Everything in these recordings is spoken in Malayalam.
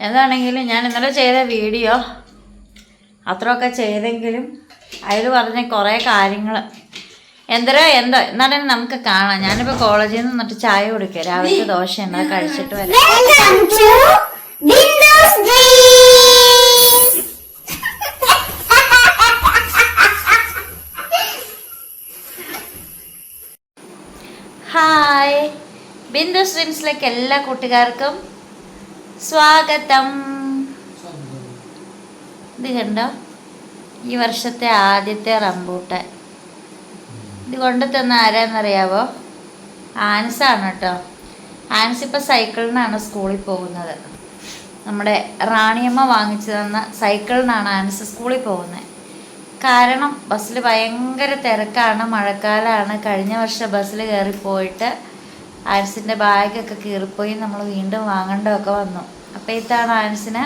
എന്താണെങ്കിലും ഞാൻ ഇന്നലെ ചെയ്ത വീഡിയോ അത്രയൊക്കെ ചെയ്തെങ്കിലും അതിൽ പറഞ്ഞ കുറേ കാര്യങ്ങൾ എന്നാലും നമുക്ക് കാണാം. ഞാനിപ്പോൾ കോളേജിൽ നിന്ന് നിന്നിട്ട് ചായ കുടിക്കുക, രാവിലത്തെ ദോശ ഉണ്ട്, കഴിച്ചിട്ട് വരാം. ഹായ്, ബിന്ദു സ്ട്രീംസിലേക്ക് എല്ലാ കൂട്ടുകാർക്കും സ്വാഗതം. ഇത് കണ്ടോ, ഈ വർഷത്തെ ആദ്യത്തെ റംബൂട്ടാൻ. ഇത് കൊണ്ടു തന്ന ആരാന്നറിയാവോ? ആൻസാണ് കേട്ടോ. ആൻസ് ഇപ്പം സൈക്കിളിനാണ് സ്കൂളിൽ പോകുന്നത്. നമ്മുടെ റാണിയമ്മ വാങ്ങിച്ചു തന്ന സൈക്കിളിനാണ് ആൻസ് സ്കൂളിൽ പോകുന്നത്. കാരണം ബസ്സിൽ ഭയങ്കര തിരക്കാണ്, മഴക്കാലമാണ്. കഴിഞ്ഞ വർഷം ബസ്സിൽ കയറിപ്പോയിട്ട് ആൻസിൻ്റെ ബാഗൊക്കെ കീറിപ്പോയി, നമ്മൾ വീണ്ടും വാങ്ങേണ്ടതൊക്കെ വന്നു. അപ്പോൾ ഇതാണ് ആൻസിന്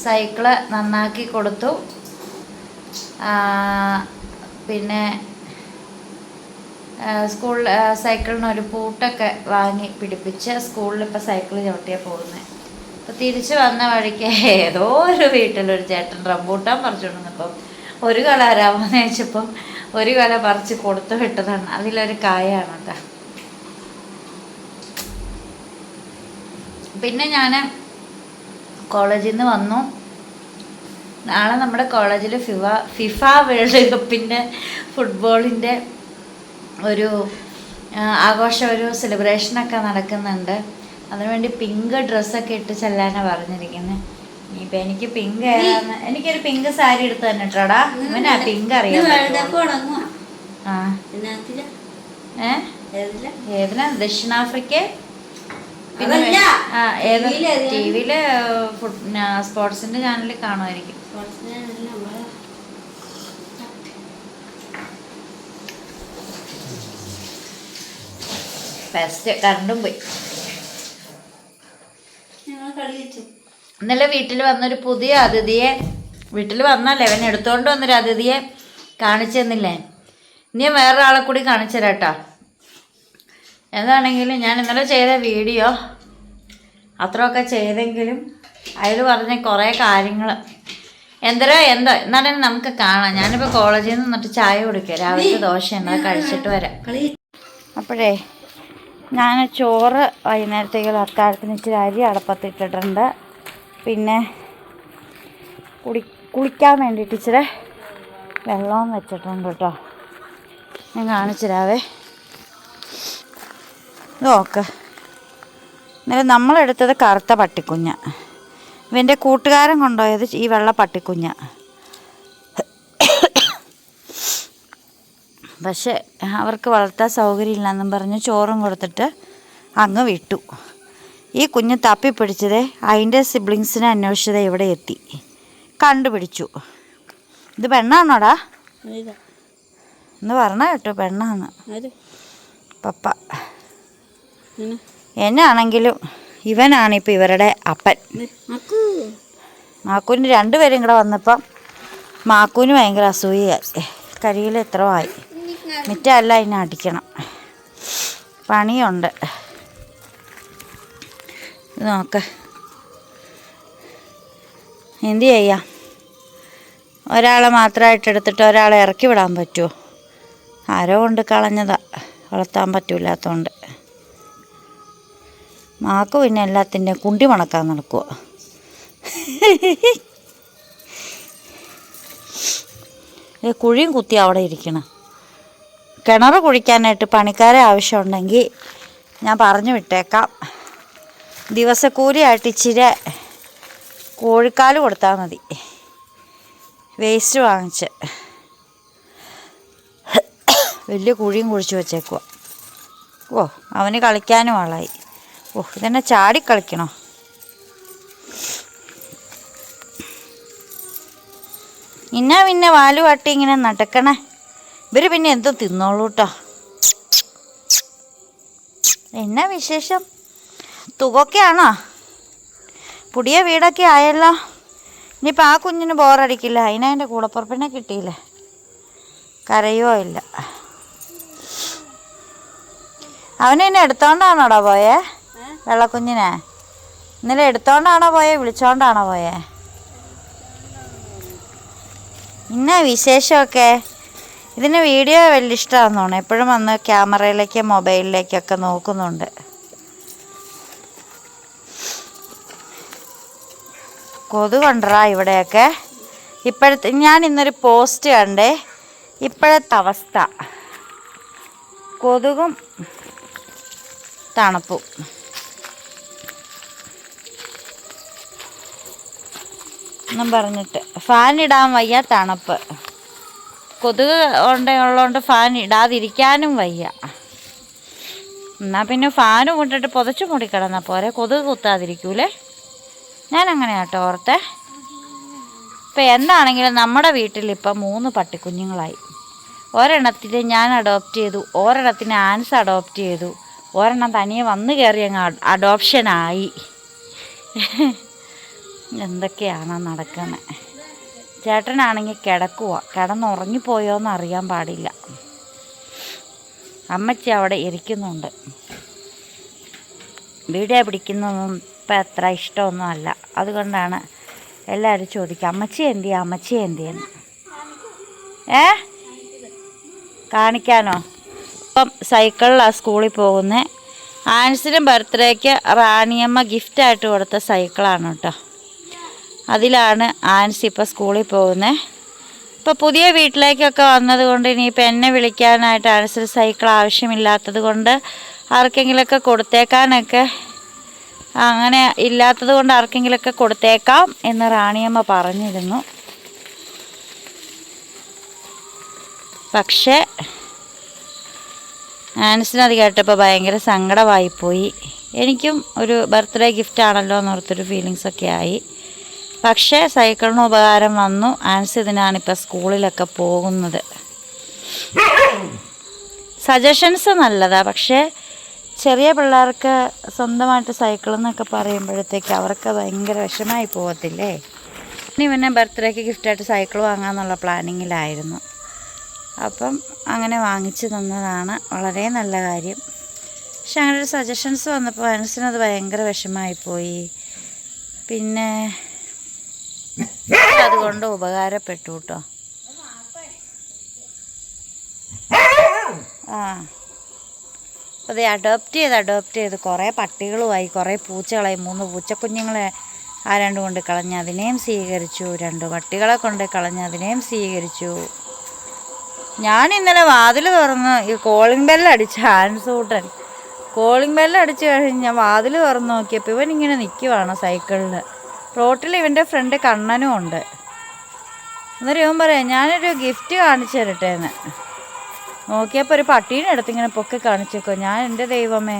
സൈക്കിള് നന്നാക്കി കൊടുത്തു. പിന്നെ സ്കൂളിൽ സൈക്കിളിനൊരു പൂട്ടൊക്കെ വാങ്ങി പിടിപ്പിച്ച് സ്കൂളിൽ ഇപ്പോൾ സൈക്കിൾ ചവിട്ടിയാണ് പോകുന്നത്. അപ്പോൾ തിരിച്ച് വന്ന വഴിക്ക് ഏതോ ഒരു വീട്ടിലൊരു ചേട്ടൻ റംബൂട്ടാൻ പറിച്ചുകൊണ്ടിരുന്നപ്പം ഒരു കല ആരാമെന്ന് ചോദിച്ചപ്പം ഒരു കല പറിച്ച് കൊടുത്തു വിട്ടതാണ്. അതിലൊരു കായാണ് കേട്ടോ. പിന്നെ ഞാൻ കോളേജിൽ നിന്ന് വന്നു. നാളെ നമ്മുടെ കോളേജിൽ ഫിഫ വേൾഡ് കപ്പിൻ്റെ ഫുട്ബോളിൻ്റെ ഒരു ഒരു സെലിബ്രേഷനൊക്കെ നടക്കുന്നുണ്ട്. അതിനുവേണ്ടി പിങ്ക് ഡ്രസ്സൊക്കെ ഇട്ട് ചെല്ലാനാണ് പറഞ്ഞിരിക്കുന്നത്. ഇനിയിപ്പോൾ എനിക്ക് പിങ്ക് ഏതാന്ന്, എനിക്കൊരു പിങ്ക് സാരി എടുത്ത് തന്നിട്ടാടാ. ഇവനാ പിങ്ക് അറിയാം. ഏതിനാ? ദക്ഷിണാഫ്രിക്ക. പിന്നെ ഏത് ടി വിയിൽ സ്പോർട്സിൻ്റെ ചാനലിൽ കാണുമായിരിക്കും. ഫസ്റ്റ് കറണ്ടും പോയി. ഇന്നലെ വീട്ടിൽ വന്നൊരു പുതിയ അതിഥിയെ, വീട്ടിൽ വന്നല്ലേ അവൻ എടുത്തുകൊണ്ട് വന്നൊരു അതിഥിയെ കാണിച്ചു തന്നില്ലേ? ഇനി വേറൊരാളെ കൂടി കാണിച്ചു തരാം കേട്ടോ. എന്താണെങ്കിലും ഞാൻ ഇന്നലെ ചെയ്ത വീഡിയോ അത്രയൊക്കെ ചെയ്തെങ്കിലും അതിൽ പറഞ്ഞ കുറേ കാര്യങ്ങൾ എന്നാലും നമുക്ക് കാണാം. ഞാനിപ്പോൾ കോളേജിൽ നിന്ന് നിന്നിട്ട് ചായ കുടിക്കുക, രാവിലത്തെ ദോശ ഉണ്ട്, കഴിച്ചിട്ട് വരാം. അപ്പോഴേ ഞാൻ ചോറ് വൈകുന്നേരത്തേക്കുള്ള അത്താഴത്തിന് ഇച്ചിരി അരി അടപ്പത്തിട്ടിട്ടുണ്ട്. പിന്നെ കുളിക്കാൻ വേണ്ടിയിട്ട് ഇച്ചിരി വെള്ളവും വെച്ചിട്ടുണ്ട് കേട്ടോ. ഞാൻ കാണിച്ചിരാവേ. നോക്ക്, എന്നാലും നമ്മളെടുത്തത് കറുത്ത പട്ടിക്കുഞ്ഞ. ഇവൻ്റെ കൂട്ടുകാരൻ കൊണ്ടുപോയത് ഈ വെള്ള പട്ടിക്കുഞ്ഞ. പക്ഷെ അവർക്ക് വളർത്താൻ സൗകര്യമില്ലെന്നും പറഞ്ഞ് ചോറും കൊടുത്തിട്ട് അങ്ങ് വിട്ടു. ഈ കുഞ്ഞ് തപ്പിപ്പിടിച്ചതേ അതിൻ്റെ സിബ്ലിങ്സിനെ അന്വേഷിച്ചതേ ഇവിടെ എത്തി, കണ്ടുപിടിച്ചു. ഇത് പെണ്ണാണോടാ എന്ന് പറഞ്ഞ കേട്ടോ? പെണ്ണാണ് പപ്പ. എന്നാണെങ്കിലും ഇവനാണിപ്പോൾ ഇവരുടെ അപ്പൻ. മാക്കൂന് രണ്ടുപേരും കൂടെ വന്നപ്പം മാക്കൂന് ഭയങ്കര അസൂയയായി. കരിയിൽ എത്രയോ ആയി. മിറ്റമല്ല, അതിനെ അടിക്കണം, പണിയുണ്ട്. നോക്ക്, എന്ത് ചെയ്യാം? ഒരാളെ മാത്രമായിട്ട് എടുത്തിട്ട് ഒരാളെ ഇറക്കി വിടാൻ പറ്റുമോ? ആരോ കൊണ്ട് കളഞ്ഞതാ, വളർത്താൻ പറ്റൂലാത്തതുകൊണ്ട്. മാക്ക് പിന്നെ എല്ലാത്തിൻ്റെയും കുണ്ടി മണക്കാൻ നടക്കുക. കുഴിയും കുത്തി അവിടെ ഇരിക്കണം. കിണർ കുഴിക്കാനായിട്ട് പണിക്കാരെ ആവശ്യമുണ്ടെങ്കിൽ ഞാൻ പറഞ്ഞു വിട്ടേക്കാം. ദിവസക്കൂലിയായിട്ട് ഇച്ചിരി കോഴിക്കാല് കൊടുത്താൽ മതി, വേസ്റ്റ് വാങ്ങിച്ച്. വലിയ കുഴിയും കുഴിച്ച് വെച്ചേക്കുക. ഓ, അവന് കളിക്കാനും ആളായി. ഓ, ഇതെന്നെ ചാടിക്കളിക്കണോ? പിന്നെ വാല് വാട്ടി ഇങ്ങനെ നടക്കണേ. ഇവർ പിന്നെ എന്തോ തിന്നോളൂ കേട്ടോ. എന്നാ വിശേഷം? തുകയൊക്കെയാണോ? പുതിയ വീടൊക്കെ ആയല്ലോ. ഇനിയിപ്പോൾ ആ കുഞ്ഞിന് ബോറടിക്കില്ല. അതിനതിൻ്റെ കൂടപ്പുറപ്പിനെ കിട്ടിയില്ലേ, കരയോ ഇല്ല. അവനെന്നെ എടുത്തോണ്ടാണോടാ പോയേ വെള്ളക്കുഞ്ഞിനെ? ഇന്നലെ എടുത്തോണ്ടാണോ പോയേ, വിളിച്ചോണ്ടാണോ പോയേ? ഇന്ന വിശേഷമൊക്കെ? ഇതിന് വീഡിയോ വലിയ ഇഷ്ടമാണെന്ന് തോന്നുന്നു. എപ്പോഴും വന്ന് ക്യാമറയിലേക്ക് മൊബൈലിലേക്കൊക്കെ നോക്കുന്നുണ്ട്. കൊതുകുണ്ടറാ ഇവിടെയൊക്കെ. ഞാൻ ഇന്നൊരു പോസ്റ്റ് കണ്ടേ. ഇപ്പോഴത്തെ അവസ്ഥ കൊതുകും തണുപ്പും. എന്നും പറഞ്ഞിട്ട് ഫാൻ ഇടാൻ വയ്യ, തണുപ്പ്. കൊതുക് ഉള്ളതുകൊണ്ട് ഫാൻ ഇടാതിരിക്കാനും വയ്യ. എന്നാൽ പിന്നെ ഫാനും ഇട്ടിട്ട് പുതച്ചു മൂടിക്കിടന്നാൽ പോരെ, കൊതുക് കുത്താതിരിക്കൂലേ? ഞാനങ്ങനെ കേട്ടോ ഓർത്തെ. ഇപ്പം എന്താണെങ്കിലും നമ്മുടെ വീട്ടിലിപ്പം 3 പട്ടിക്കുഞ്ഞുങ്ങളായി. ഒരെണ്ണത്തിന് ഞാൻ അഡോപ്റ്റ് ചെയ്തു, ഒരെണ്ണത്തിന് ആൻസ് അഡോപ്റ്റ് ചെയ്തു, ഒരെണ്ണം തനിയെ വന്നു കയറി അങ്ങ് അഡോപ്ഷനായി. എന്തൊക്കെയാണോ നടക്കുന്നത്. ചേട്ടനാണെങ്കിൽ കിടന്നുറങ്ങിപ്പോയോന്ന് അറിയാൻ പാടില്ല. അമ്മച്ചി അവിടെ ഇരിക്കുന്നുണ്ട്. വീഡിയോ പിടിക്കുന്നതൊന്നും ഇപ്പം അത്ര ഇഷ്ടമൊന്നും അല്ല. അതുകൊണ്ടാണ് എല്ലാവരും ചോദിക്കുക അമ്മച്ചി എന്തിയെന്ന്. കാണിക്കാനോ? ഇപ്പം സൈക്കിളിലാണ് സ്കൂളിൽ പോകുന്നത്. ആൻസിനും ബർത്ത്ഡേക്ക് റാണിയമ്മ ഗിഫ്റ്റായിട്ട് കൊടുത്ത സൈക്കിളാണ് കേട്ടോ. അതിലാണ് ആൻസി ഇപ്പോൾ സ്കൂളിൽ പോകുന്നത്. ഇപ്പോൾ പുതിയ വീട്ടിലേക്കൊക്കെ വന്നതുകൊണ്ട് ഇനിയിപ്പോൾ എന്നെ വിളിക്കാനായിട്ട് ആൻസിന് സൈക്കിൾ ആവശ്യമില്ലാത്തത് കൊണ്ട് ആർക്കെങ്കിലുമൊക്കെ കൊടുത്തേക്കാനൊക്കെ, അങ്ങനെ ഇല്ലാത്തത് കൊണ്ട് ആർക്കെങ്കിലുമൊക്കെ കൊടുത്തേക്കാം എന്ന് റാണിയമ്മ പറഞ്ഞിരുന്നു. പക്ഷേ ആൻസിനത് കേട്ടപ്പോൾ ഭയങ്കര സങ്കടമായിപ്പോയി. എനിക്കും ഒരു ബർത്ത്ഡേ ഗിഫ്റ്റാണല്ലോ എന്നോർത്തൊരു ഫീലിങ്സൊക്കെ ആയി. പക്ഷേ സൈക്കിളിന് ഉപകാരം വന്നു. ആൻസി ഇതിനാണിപ്പോൾ സ്കൂളിലൊക്കെ പോകുന്നത്. സജഷൻസ് നല്ലതാണ്. പക്ഷേ ചെറിയ പിള്ളേർക്ക് സ്വന്തമായിട്ട് സൈക്കിൾ എന്നൊക്കെ പറയുമ്പോഴത്തേക്ക് അവർക്ക് ഭയങ്കര വിഷമമായി പോകത്തില്ലേ? ഇനി പിന്നെ ബർത്ത്ഡേക്ക് ഗിഫ്റ്റായിട്ട് സൈക്കിൾ വാങ്ങാമെന്നുള്ള പ്ലാനിങ്ങിലായിരുന്നു. അപ്പം അങ്ങനെ വാങ്ങിച്ചു തന്നതാണ്. വളരെ നല്ല കാര്യം. പക്ഷെ അങ്ങനെ ഒരു സജഷൻസ് വന്നപ്പോൾ ആൻസിനത് ഭയങ്കര വിഷമമായിപ്പോയി. പിന്നെ അതുകൊണ്ട് ഉപകാരപ്പെട്ടു കേട്ടോ. അത് അഡോപ്റ്റ് ചെയ്ത് കുറേ പട്ടികളുമായി, കുറേ പൂച്ചകളായി. 3 പൂച്ചക്കുഞ്ഞുങ്ങളെ ആരാണ്ട് കൊണ്ട് കളഞ്ഞ് അതിനെയും സ്വീകരിച്ചു. 2 പട്ടികളെ കൊണ്ട് കളഞ്ഞ് അതിനെയും സ്വീകരിച്ചു. ഞാൻ ഇന്നലെ വാതിൽ തുറന്ന് ഈ കോളിംഗ് ബെല്ലടിച്ച് ആൻസൂട്ടൻ കോളിംഗ് ബെല്ലടിച്ച് കഴിഞ്ഞ് ഞാൻ വാതിൽ തുറന്ന് നോക്കിയപ്പോൾ ഇവനിങ്ങനെ നിൽക്കുവാണ് സൈക്കിളിൽ. റോട്ടിൽ ഇവൻ്റെ ഫ്രണ്ട് കണ്ണനും ഉണ്ട്. അന്നേരം ഇവൻ പറയാം ഞാനൊരു ഗിഫ്റ്റ് കാണിച്ചു തരട്ടേന്ന്. നോക്കിയപ്പോൾ ഒരു പട്ടീനെ എടുത്തിങ്ങനെ പൊക്കി കാണിച്ചേക്കോ. ഞാൻ എൻ്റെ ദൈവമേ,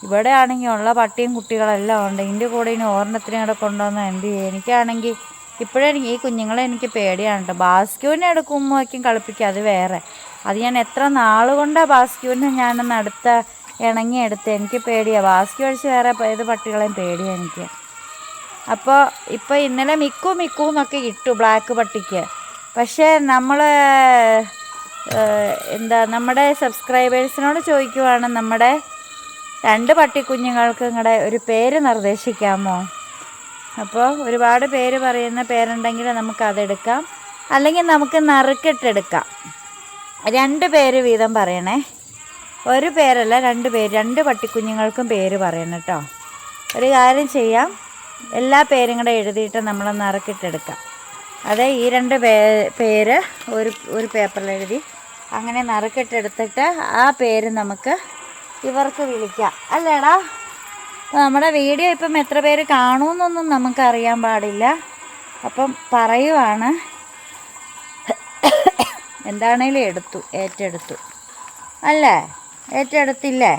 ഇവിടെ ആണെങ്കിൽ ഉള്ള പട്ടിയും കുട്ടികളെല്ലാം ഉണ്ട്. ഇതിൻ്റെ കൂടെ ഇനി ഓർണത്തിനെ കൂടെ കൊണ്ടുവന്ന് എന്ത് ചെയ്യും? എനിക്കാണെങ്കിൽ ഇപ്പോഴെനിക്ക് ഈ കുഞ്ഞുങ്ങളെ എനിക്ക് പേടിയാണ് കേട്ടോ. ബാസ്ക്യൂവിനെ എടുക്കുമ്പോൾ വയ്ക്കും കളിപ്പിക്കുക, അത് വേറെ. അത് ഞാൻ എത്ര നാൾ കൊണ്ടാണ് ബാസ്ക്യൂവിനെ ഞാനൊന്ന് ഇണങ്ങിയെടുത്ത്. എനിക്ക് പേടിയാണ് ബാസ്ക്യൂ അടിച്ച് വേറെ ഏത് പട്ടികളെയും പേടിയാണ് എനിക്ക്. അപ്പോൾ ഇപ്പോൾ ഇന്നലെ മിക്കു എന്നൊക്കെ ഇട്ടു ബ്ലാക്ക് പട്ടിക്ക്. പക്ഷേ നമ്മൾ നമ്മുടെ സബ്സ്ക്രൈബേഴ്സിനോട് ചോദിക്കുവാണ്, നമ്മുടെ 2 പട്ടിക്കുഞ്ഞുങ്ങൾക്ക് നിങ്ങളുടെ ഒരു പേര് നിർദ്ദേശിക്കാമോ? അപ്പോൾ ഒരുപാട് പേര് പറയുന്ന പേരുണ്ടെങ്കിൽ നമുക്കതെടുക്കാം, അല്ലെങ്കിൽ നമുക്ക് നറുക്കിട്ടെടുക്കാം. 2 പേര് വീതം പറയണേ. ഒരു പേരല്ല, 2 പേര്. 2 പട്ടിക്കുഞ്ഞുങ്ങൾക്കും പേര് പറയണം കേട്ടോ. ഒരു കാര്യം ചെയ്യാം, എല്ലാ പേരും കൂടെ എഴുതിയിട്ട് നമ്മൾ നറുക്കിട്ടെടുക്കാം. അതെ, ഈ 2 പേര് ഒരു പേപ്പറിൽ എഴുതി അങ്ങനെ നറുക്കിട്ടെടുത്തിട്ട് ആ പേര് നമുക്ക് ഇവർക്ക് വിളിക്കാം, അല്ലേടാ? അപ്പോൾ നമ്മുടെ വീഡിയോ ഇപ്പം എത്ര പേര് കാണുമെന്നൊന്നും നമുക്കറിയാൻ പാടില്ല. അപ്പം പറയുവാണ്, എന്താണേലും ഏറ്റെടുത്തു അല്ലേ? ഏറ്റെടുത്തില്ലേ?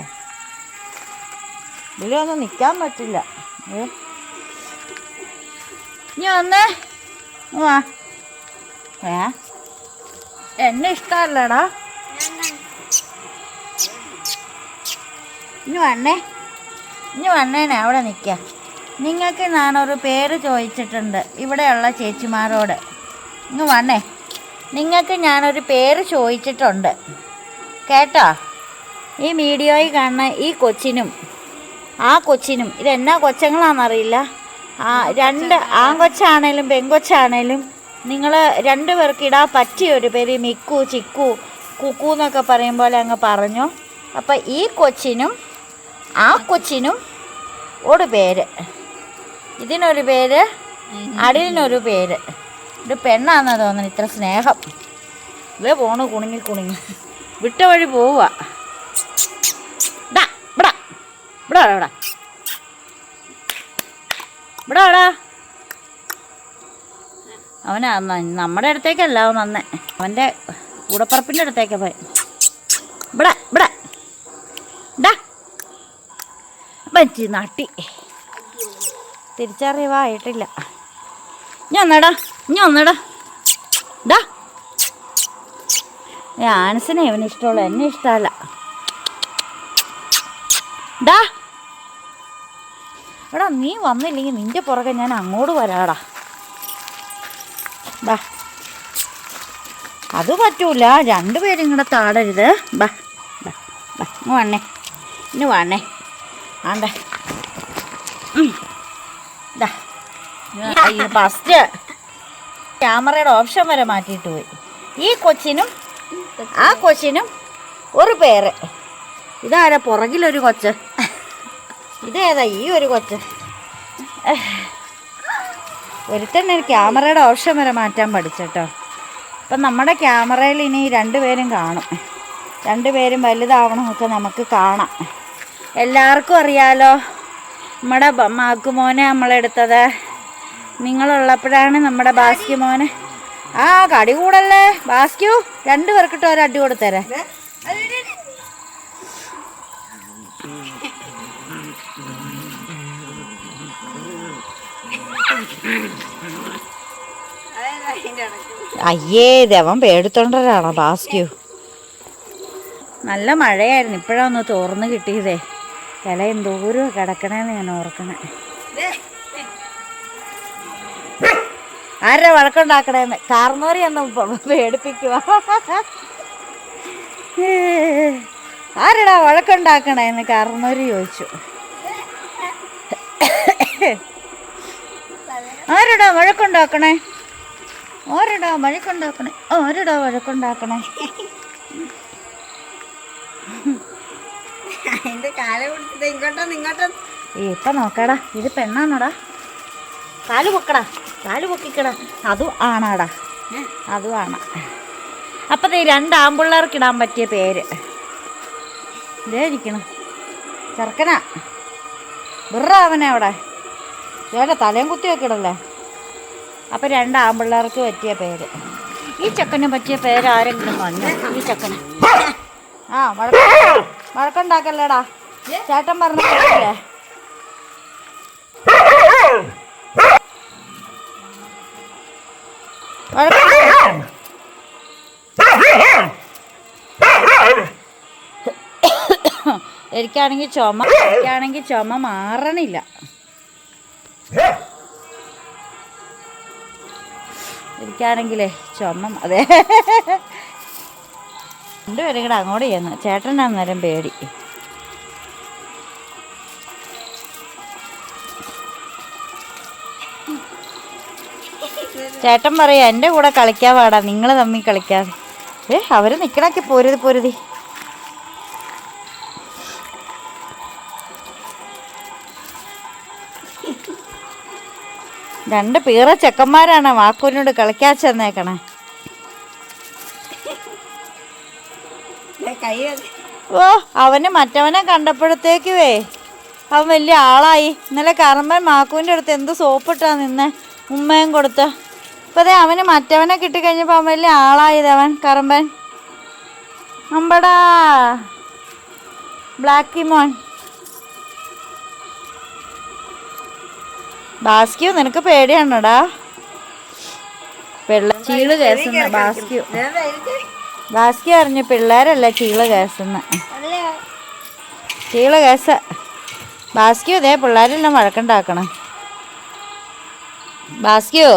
ഇതിലൊന്നും നിൽക്കാൻ പറ്റില്ല. ഇനി വന്നേ, വാ. എന്നെ ഇഷ്ടമല്ലടാ. ഇനി വന്നേനെ അവിടെ നിൽക്കുക. നിങ്ങൾക്ക് ഞാനൊരു പേര് ചോദിച്ചിട്ടുണ്ട് ഇവിടെയുള്ള ചേച്ചിമാരോട്. ഇങ്ങ് വന്നേ. നിങ്ങൾക്ക് ഞാനൊരു പേര് ചോദിച്ചിട്ടുണ്ട് കേട്ടോ. ഈ വീഡിയോയിൽ കാണുന്ന ഈ കൊച്ചിനും ആ കൊച്ചിനും ഇതെന്നാ കൊച്ചങ്ങളാണെന്നറിയില്ല. രണ്ട് ആൺകൊച്ചാണേലും പെൺകൊച്ചാണേലും നിങ്ങൾ രണ്ടു പേർക്ക് ഇടാൻ പറ്റിയ ഒരു പേര് മിക്കു, ചിക്കു, കുക്കു എന്നൊക്കെ പറയും പോലെ അങ്ങ് പറഞ്ഞു. അപ്പം ഈ കൊച്ചിനും ആ കൊച്ചിനും ഒരു പേര്, ഇതിനൊരു പേര്, അടിലിനൊരു പേര്. ഇത് പെണ്ണാണെന്ന് തോന്നുന്നു, ഇത്ര സ്നേഹം. ഇതേ പോണു കുണുങ്ങി കുണുങ്ങി വിട്ട വഴി പോവുക. ഇവിടെ അവനാ നമ്മുടെ അടുത്തേക്കല്ല അവൻ വന്നേ, അവൻ്റെ കൂടപ്പറപ്പിൻ്റെ അടുത്തേക്ക് പോയി. ഇവിടെ പറ്റി നാട്ടി തിരിച്ചറിവായിട്ടില്ല. ഇനി ഒന്നടാ ആൻസിനെ ഇവന് ഇഷ്ടമുള്ളൂ, എന്നെ ഇഷ്ടമല്ല. എടാ നീ വന്നില്ലെങ്കിൽ നിൻ്റെ പുറകെ ഞാൻ അങ്ങോട്ട് വരാടാ. അത് പറ്റൂല, രണ്ടുപേരും ഇങ്ങടെ താടരുത്. ഇന്ന് വണ്ണേ ആണ്ടേ. ഫസ്റ്റ് ക്യാമറയുടെ ഓപ്ഷൻ വരെ മാറ്റിയിട്ട് പോയി. ഈ കൊച്ചിനും ആ കൊച്ചിനും ഒരു പേര്. ഇതാരാ പുറകിലൊരു കൊച്ച്? ഇതേതാ ഈ ഒരു കൊച്ച്? ഒരുത്തന്നെ ക്യാമറയുടെ ഓപ്ഷൻ വരെ മാറ്റാൻ പഠിച്ചട്ടോ. അപ്പം നമ്മുടെ ക്യാമറയിൽ ഇനി രണ്ടുപേരും കാണും. രണ്ടുപേരും വലുതാവണമൊക്കെ നമുക്ക് കാണാം. എല്ലാവർക്കും അറിയാലോ നമ്മുടെ മാക്കുമോനെ നമ്മളെടുത്തത്. നിങ്ങളുള്ളപ്പോഴാണ് നമ്മുടെ ബാസ്ക്യു മോനെ. കടി കൂടല്ലേ ബാസ്ക്യു, രണ്ടുപേർക്കിട്ട് ഒരടി കൊടുത്തേരെ. അയ്യേ ദേവൻ പേടിത്തൊണ്ടരാണോ ബാസ്ക്യു? നല്ല മഴയായിരുന്നു, ഇപ്പോഴാണ് തോർന്ന് കിട്ടിയതേ. ഇല എന്തോരം കിടക്കണേന്ന് ഞാൻ ഓർക്കണേ. ആരുടെ വഴക്കുണ്ടാക്കണേന്ന് കാർന്നോരി ഒന്ന് പേടിപ്പിക്കുക. ആരടാ വഴക്കുണ്ടാക്കണേന്ന് കാർന്നോരി ചോദിച്ചു. ആരടാ വഴക്കുണ്ടാക്കണേ? ഇപ്പൊ നോക്കടാ, ഇത് പെണ്ണാണോടാ? കാല് പൊക്കിക്കടാ. അതും ആണാടാ, അതും ആണ്. അപ്പം ഈ രണ്ട് ആമ്പിള്ളേർക്ക് ഇടാൻ പറ്റിയ പേര് ഇതേ ഇരിക്കണം. ചെറുക്കനാ ബിറ അവനെ അവിടെ ചേട്ടാ തലയും കുത്തി വെക്കിടല്ലേ. അപ്പം രണ്ട് ആമ്പിള്ളേർക്ക് പറ്റിയ പേര്. ഈ ചെക്കന് പറ്റിയ പേര് ആരെങ്കിലും പറഞ്ഞു? ഈ ചെക്കന് വഴക്കുണ്ടാക്കല്ലേടാ, ചേട്ടൻ പറഞ്ഞില്ലേ? എനിക്കാണെങ്കിൽ ചുമ മാറണില്ല. എനിക്കാണെങ്കിലേ ചുമ. അതെ, രണ്ടുപേരും കൂടെ അങ്ങോട്ട് ചെയ്യുന്നു. ചേട്ടനാന്നേരം പേടി. ചേട്ടൻ പറയാ എൻ്റെ കൂടെ കളിക്കാൻ പാടാ, നിങ്ങൾ തമ്മിൽ കളിക്കാതെ. അവർ നിൽക്കണൊക്കെ പൊരുതി. രണ്ട് പീറ ചെക്കന്മാരാണ് വാക്കുവിനോട് കളിക്കാൻ ചെന്നേക്കണേ. അവന് മറ്റവനെ കണ്ടപ്പോഴത്തേക്കുവേ അവൻ വലിയ ആളായി. ഇന്നലെ കറമ്പൻ മാക്കുവിൻ്റെ അടുത്ത് എന്ത് സോപ്പിട്ടാ നിന്നെ ഉമ്മയും കൊടുത്ത്. ഇപ്പം അതെ അവന് മറ്റവനെ കിട്ടിക്കഴിഞ്ഞപ്പോൾ അവൻ വലിയ ആളായത്. അവൻ കറമ്പൻ അമ്പടാ ബ്ലാക്കി മോൻ. ബാസ്ക്യു നിനക്ക് പേടിയാണോടാ? ചീള് കേസുന്ന ബാസ്ക്യു അറിഞ്ഞു പിള്ളേരല്ല ചീള് കേസ്. ബാസ്ക്യു ഇതേ പിള്ളേരെല്ലാം വഴക്കുണ്ടാക്കണം. ബാസ്ക്യു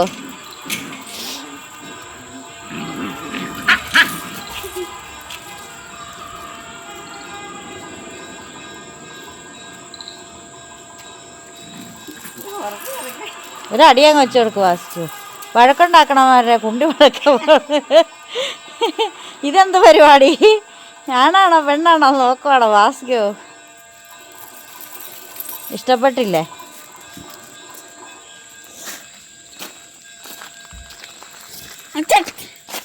ഒരടിയങ്ങ് വെച്ച് കൊടുക്കും വാസ്തു. വഴക്കുണ്ടാക്കണമാരെ കുണ്ടി വഴക്ക. ഇതെന്ത് പരിപാടി? ഞാനാണോ പെണ്ണാണോ നോക്കുവാണോ വാസ്കോ? ഇഷ്ടപ്പെട്ടില്ലേ?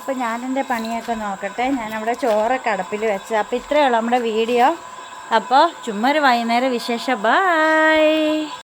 അപ്പോൾ ഞാനെൻ്റെ പണിയൊക്കെ നോക്കട്ടെ. ഞാനവിടെ ചോറൊക്കെ അടുപ്പിൽ വെച്ച്. അപ്പോൾ ഇത്രയേ ഉള്ളൂ നമ്മുടെ വീഡിയോ. അപ്പോൾ ചുമ്മാ ഒരു വൈകുന്നേരം വിശേഷം. ബായ്.